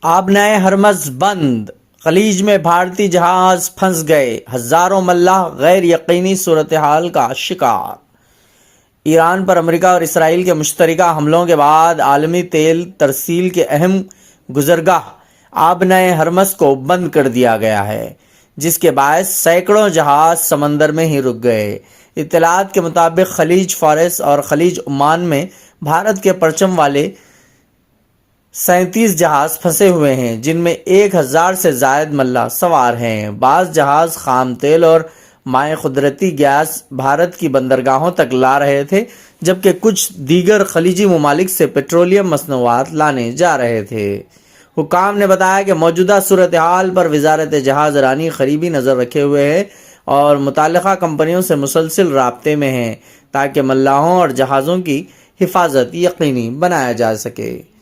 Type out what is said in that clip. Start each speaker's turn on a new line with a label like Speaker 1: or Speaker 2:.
Speaker 1: आबनाए हरमज बंद, खलीज में भारतीय जहाज फंस गए, हजारों मल्लाह गैर यकीनी सूरत हाल का शिकार। ईरान पर अमेरिका और इसराइल के मुश्तरका हमलों के बाद आलमी तेल तरसील के अहम गुजरगाह आबनाए हरमज को बंद कर दिया गया है, जिसके बायस सैकड़ों जहाज समंदर में ही रुक गए। इत्तलात के मुताबिक खलीज फारस और खलीज ओमान में भारत के परचम वाले 37 जहाज फंसे हुए हैं, जिनमें 1000 से जायद मल्लाह सवार हैं। बाज़ जहाज खाम तेल और माए कुदरती गैस भारत की बंदरगाहों तक ला रहे थे, जबकि कुछ दीगर खलीजी ममालिक से पेट्रोलियम मसनूआत लाने जा रहे थे। हुकाम ने बताया कि मौजूदा सूरत हाल पर वजारत जहाज रानी करीबी नज़र रखे हुए है और मुताल्लिक़ा कंपनियों से मुसलसिल राब्ते में है, ताकि मल्लाहों और जहाज़ों की हिफाजत यकीनी बनाया जा सके।